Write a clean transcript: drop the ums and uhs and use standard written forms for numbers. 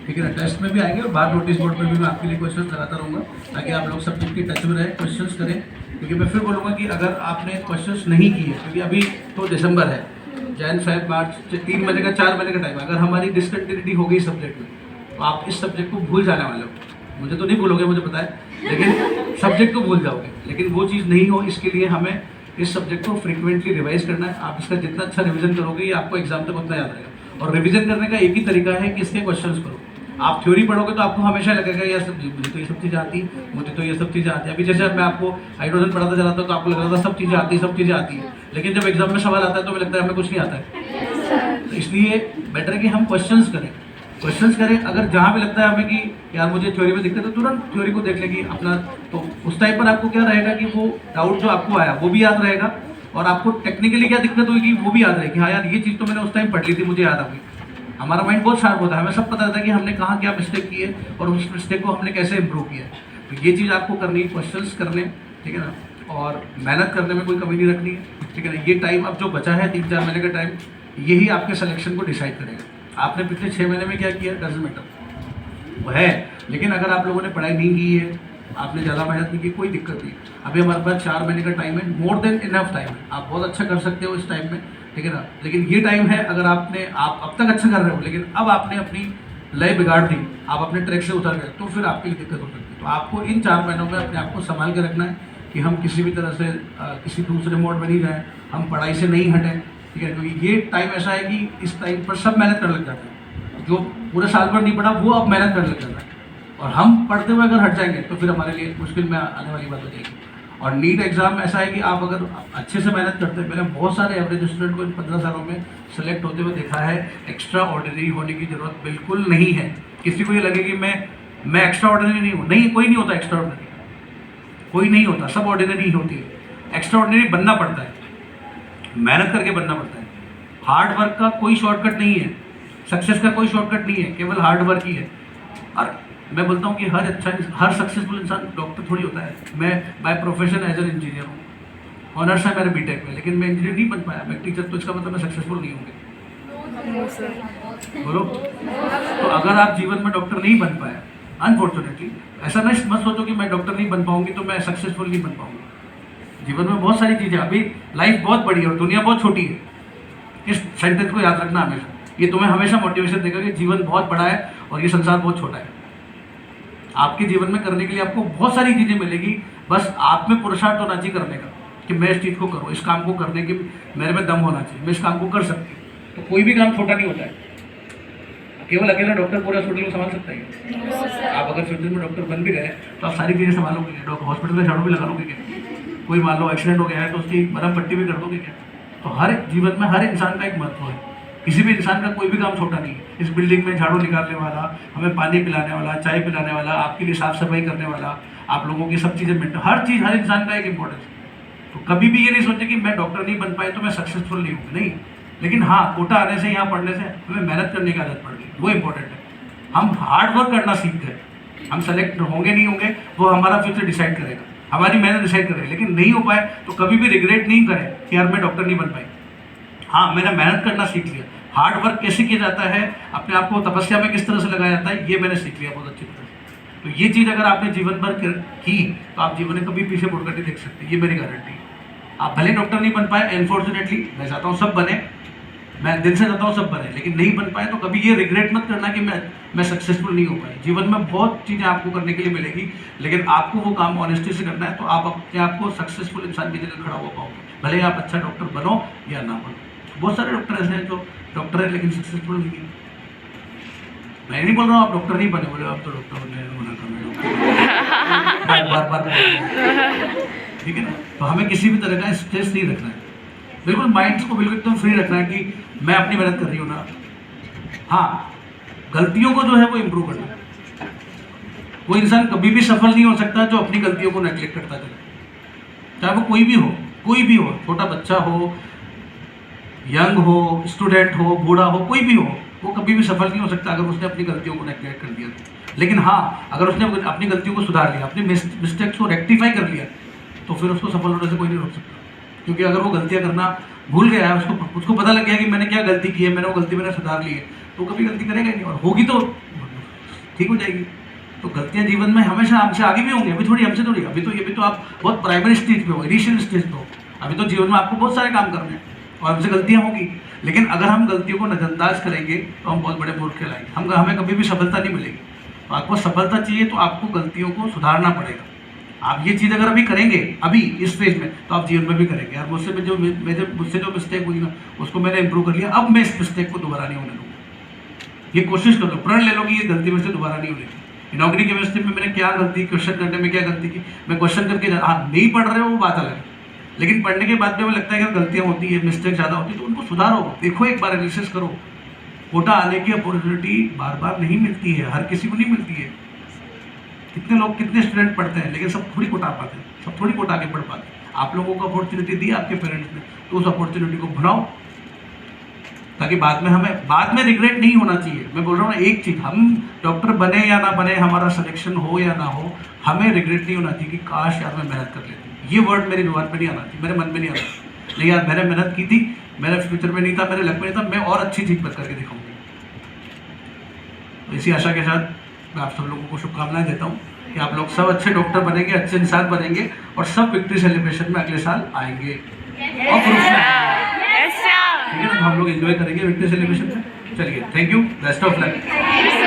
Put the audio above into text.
ठीक है ना, टेस्ट में भी आएंगे और बाद नोटिस बोर्ड पर भी मैं आपके लिए क्वेश्चन लगाता रहूँगा ताकि आप लोग सब्जेक्ट के टच में रहें, क्वेश्चंस करें। क्योंकि मैं फिर बोलूँगा कि अगर आपने क्वेश्चंस नहीं किए, क्योंकि अभी तो दिसंबर है, जैन फेब मार्च 3 महीने का 4 महीने का टाइम, अगर हमारी डिसकंटिन्यूटी हो गई सब्जेक्ट में तो आप इस सब्जेक्ट को भूल जाने वाले हो। मुझे तो नहीं भूलोगे, मुझे पता है, लेकिन सब्जेक्ट को भूल जाओगे। लेकिन वो चीज़ नहीं हो, इसके लिए हमें इस सब्जेक्ट को फ्रीक्वेंटली रिवाइज करना है। आप इसका जितना अच्छा रिवीजन करोगे ये आपको एग्जाम तक उतना याद रहेगा। और रिवीजन करने का एक ही तरीका है कि इसके क्वेश्चंस करो। आप थ्योरी पढ़ोगे तो आपको हमेशा लगेगा यार मुझे तो ये सब चीज़ें आती, मुझे तो ये सब चीज़ें आती है। अभी जैसे मैं आपको हाइड्रोजन पढ़ाता चला था तो आपको लग रहा था सब चीज़ें आती, सब चीज़ें आती है, लेकिन जब एग्जाम में सवाल आता है तो हमें लगता है हमें कुछ नहीं आता है। तो इसलिए बेटर है कि हम क्वेश्चंस करें। अगर जहाँ भी लगता है हमें कि यार मुझे थ्योरी में दिक्कत है, तुरंत थ्योरी को देख लेगी अपना, तो उस टाइम पर आपको क्या रहेगा कि वो डाउट जो आपको आया वो भी याद रहेगा और आपको टेक्निकली क्या दिक्कत होगी वो भी याद रहेगी। हाँ यार ये चीज़ तो मैंने उस टाइम पढ़ ली थी, मुझे याद आ गई। हमारा माइंड बहुत शार्प होता है, हमें सब पता रहता है कि हमने कहाँ क्या मिस्टेक की है और उस मिस्टेक को हमने कैसे इंप्रूव किया है। तो ये चीज़ आपको करनी है, क्वेश्चंस करने, ठीक है ना, और मेहनत करने में कोई कमी नहीं रखनी है, ठीक है ना। ये टाइम अब जो बचा है 3-4 महीने का टाइम, यही आपके सिलेक्शन को डिसाइड करेगा। आपने पिछले 6 महीने में क्या किया डजंट मैटर, वो है। लेकिन अगर आप लोगों ने पढ़ाई नहीं की है, आपने ज़्यादा मेहनत नहीं की, कोई दिक्कत नहीं। अभी हमारे पास 4 महीने का टाइम है, मोर देन इनफ टाइम है, आप बहुत अच्छा कर सकते हो इस टाइम में, ठीक है ना। लेकिन ये टाइम है, अगर आप अब तक अच्छा कर रहे हो लेकिन अब आपने अपनी लय बिगाड़ दी, आप अपने ट्रैक से उतर गए, तो फिर आपके लिए दिक्कत हो सकती है। तो आपको इन 4 महीनों में अपने आप को संभाल के रखना है कि हम किसी भी तरह से किसी दूसरे मोड में नहीं जाएँ, हम पढ़ाई से नहीं हटें, ठीक है। क्योंकि ये टाइम ऐसा है कि इस टाइम पर सब मेहनत करने लग जाते हैं, जो पूरे साल भर नहीं पढ़ा वो अब मेहनत करने लग जाता है। और हम पढ़ते हुए अगर हट जाएंगे तो फिर हमारे लिए मुश्किल में आने वाली बात हो जाएगी। और नीट एग्ज़ाम ऐसा है कि आप अगर अच्छे से मेहनत करते हैं, मैंने बहुत सारे एवरेज स्टूडेंट को इन 15 सालों में सेलेक्ट होते हुए देखा है, एक्स्ट्रा ऑर्डिनरी होने की ज़रूरत बिल्कुल नहीं है। किसी को ये लगे कि मैं एक्स्ट्रा ऑर्डिनरी नहीं हूँ, नहीं, कोई नहीं होता एक्स्ट्रा ऑर्डिनरी, कोई नहीं होता, सब ऑर्डिनरी ही होती है। एक्स्ट्रा ऑर्डिनरी बनना पड़ता है, मेहनत करके बनना पड़ता है। हार्ड वर्क का कोई शॉर्टकट नहीं है, सक्सेस का कोई शॉर्टकट नहीं है, केवल हार्ड वर्क ही है। और मैं बोलता हूँ कि हर सक्सेसफुल इंसान डॉक्टर थोड़ी होता है। मैं by profession as an engineer हूँ, ऑनर्स है मेरे बीटेक में, लेकिन मैं इंजीनियर नहीं बन पाया, मैं टीचर, तो इसका मतलब मैं सक्सेसफुल नहीं होंगे। बोलो, तो अगर आप जीवन में डॉक्टर नहीं बन पाया, अनफॉर्चुनेटली, ऐसा नहीं मत सोचो कि मैं डॉक्टर नहीं बन पाऊंगी तो मैं सक्सेसफुल नहीं बन पाऊंगी। जीवन में बहुत सारी चीज़ें, अभी लाइफ बहुत बड़ी है और दुनिया बहुत छोटी है। इस सेंटेंस को याद रखना हमेशा, ये तुम्हें हमेशा मोटिवेशन देगा कि जीवन बहुत बड़ा है और ये संसार बहुत छोटा है। आपके जीवन में करने के लिए आपको बहुत सारी चीज़ें मिलेगी, बस आप में पुरुषार्थ होना चाहिए करने का कि मैं इस चीज़ को करूँ, इस काम को करने के मेरे में दम होना चाहिए, मैं इस काम को कर सकती हूँ। तो कोई भी काम छोटा नहीं होता है। केवल अकेला डॉक्टर पूरे हॉस्पिटल को संभाल सकता है। आप अगर फ्यूचर में डॉक्टर बन भी गए तो आप सारी चीज़ें संभालोगे, डॉक्टर हॉस्पिटल में झाड़ू भी लगा लोगे क्या? कोई मान लो एक्सीडेंट हो गया है तो उसकी मरहम पट्टी भी कर दोगे क्या? तो हर जीवन में हर इंसान का एक महत्व है, किसी भी इंसान का कोई भी काम छोटा नहीं है। इस बिल्डिंग में झाड़ू निकालने वाला, हमें पानी पिलाने वाला, चाय पिलाने वाला, आपके लिए साफ सफाई करने वाला, आप लोगों की सब चीज़ें मेंटेन, हर चीज़, हर इंसान का एक इंपॉर्टेंस है। तो कभी भी ये नहीं सोचे कि मैं डॉक्टर नहीं बन पाए तो मैं सक्सेसफुल नहीं हूँ, नहीं। लेकिन हाँ, कोटा आने से, यहाँ पढ़ने से हमें मेहनत करने की आदत पड़ गई, वो इंपॉर्टेंट है। हम हार्ड वर्क करना सीख गए, हम सेलेक्ट होंगे नहीं होंगे वो हमारा फ्यूचर डिसाइड करेगा, हमारी मेहनत डिसाइड करेगी। लेकिन नहीं हो पाए तो कभी भी रिग्रेट नहीं करें कि यार मैं डॉक्टर नहीं बन पाई। हाँ, मैंने मेहनत करना सीख लिया, हार्ड वर्क कैसे किया जाता है, अपने आप को तपस्या में किस तरह से लगाया जाता है, ये मैंने सीख लिया बहुत अच्छी तरह से। तो ये चीज़ अगर आपने जीवन भर की तो आप जीवन में कभी पीछे मुड़कर नहीं देख सकते, ये मेरी गारंटी है। आप भले डॉक्टर नहीं बन पाए, अनफॉर्चुनेटली, मैं चाहता हूँ सब बने, मैं दिल से चाहता हूँ सब बने, लेकिन नहीं बन पाए तो कभी ये रिग्रेट मत करना कि मैं सक्सेसफुल नहीं हो पाई। जीवन में बहुत चीज़ें आपको करने के लिए मिलेगी, लेकिन आपको वो काम ऑनेस्टी से करना है, तो आप अपने आप को सक्सेसफुल इंसान की जगह खड़ा हो पाओगे, भले आप अच्छा डॉक्टर बनो या ना बनो। बहुत सारे डॉक्टर ऐसे हैं जो डॉक्टर है लेकिन सक्सेसफुल नहीं है। मैं नहीं बोल रहा हूँ आप डॉक्टर नहीं बने, बोले आप तो डॉक्टर बने, बार ठीक है ना। तो हमें किसी भी तरह का स्ट्रेस नहीं रखना है, बिल्कुल माइंड को बिल्कुल एकदम फ्री रखना है कि मैं अपनी मेहनत कर रही हूँ ना। हाँ, गलतियों को जो है वो इम्प्रूव करना है। कोई इंसान कभी भी सफल नहीं हो सकता जो अपनी गलतियों को नेगलेक्ट करता चले, चाहे वो कोई भी हो, छोटा बच्चा हो, यंग हो, स्टूडेंट हो, बूढ़ा हो, कोई भी हो, वो कभी भी सफल नहीं हो सकता अगर उसने अपनी गलतियों को नेगलेक्ट कर दिया। लेकिन हाँ, अगर उसने अपनी गलतियों को सुधार लिया, अपनी मिस्टेक्स को रेक्टिफाई कर लिया, तो फिर उसको सफल होने से कोई नहीं रोक सकता। क्योंकि अगर वो गलतियाँ करना भूल गया है, उसको पता लग गया कि मैंने क्या गलती की है, मैंने वो गलती मैंने सुधार ली है, तो कभी गलती करेगा ही नहीं, और होगी तो ठीक हो जाएगी। तो गलतियाँ जीवन में हमेशा हमसे आगे भी होंगी, अभी थोड़ी हमसे थोड़ी, अभी तो आप बहुत प्राइमरी स्टेज पे हो, इनिशियल स्टेज पे हो, अभी तो जीवन में आपको बहुत सारे काम करने हैं और हमसे गलतियाँ होंगी। लेकिन अगर हम गलतियों को नज़रअंदाज करेंगे तो हम बहुत बड़े मूर्ख कहलाएंगे, हमें कभी भी सफलता नहीं मिलेगी। तो आपको सफलता चाहिए तो आपको गलतियों को सुधारना पड़ेगा। आप ये चीज़ अगर अभी करेंगे, अभी इस फेज में, तो आप जीवन में भी करेंगे। यार मुझसे जो मिस्टेक हुई ना, उसको मैंने इंप्रूव कर लिया, अब मैं इस मिस्टेक को दोबारा नहीं होने दूँगा। ये कोशिश कर लो, प्रण ले लो कि ये गलती मेरे से दोबारा नहीं होनी। नौकरी केमिस्ट्री में मैंने क्या गलती, क्वेश्चन करने में क्या गलती की, मैं क्वेश्चन करके आप नहीं पढ़ रहे हो वो बात अलग है, लेकिन पढ़ने के बाद में हमें लगता है कि गलतियाँ होती है, मिस्टेक ज़्यादा होती है, तो उनको सुधारो, देखो एक बार एनालिसिस करो। कोटा आने की अपॉर्चुनिटी बार बार नहीं मिलती है, हर किसी को नहीं मिलती है। कितने स्टूडेंट पढ़ते हैं, लेकिन सब थोड़ी कोटा पाते हैं, सब थोड़ी कोटा के पढ़ पाते हैं। आप लोगों को अपॉर्चुनिटी दी आपके पेरेंट्स ने, तो उस अपॉर्चुनिटी को भुनाओ, ताकि बाद में रिग्रेट नहीं होना चाहिए। मैं बोल रहा हूँ ना, एक चीज़, हम डॉक्टर बने या ना बने, हमारा सिलेक्शन हो या ना हो, हमें रिग्रेट नहीं होना चाहिए कि काश यार मैं मेहनत कर लेती। ये वर्ड मेरी जुबान पे नहीं आना चाहिए, मेरे मन में नहीं आना चाहिए। नहीं यार, मैंने मेहनत की थी, मेरे फ्यूचर में नहीं था, मेरे लक में नहीं था, मैं और अच्छी चीज़ करके दिखाऊंगी। तो इसी आशा के साथ मैं आप सब लोगों को शुभकामनाएं देता हूँ कि आप लोग सब अच्छे डॉक्टर बनेंगे, अच्छे इंसान बनेंगे और सब विक्ट्री सेलिब्रेशन में अगले साल आएंगे और ग्रुप में आएंगे। ठीक है ना, तो हम लोग एंजॉय करेंगे विक्ट्री सेलिब्रेशन में। चलिए, thank you, best of luck.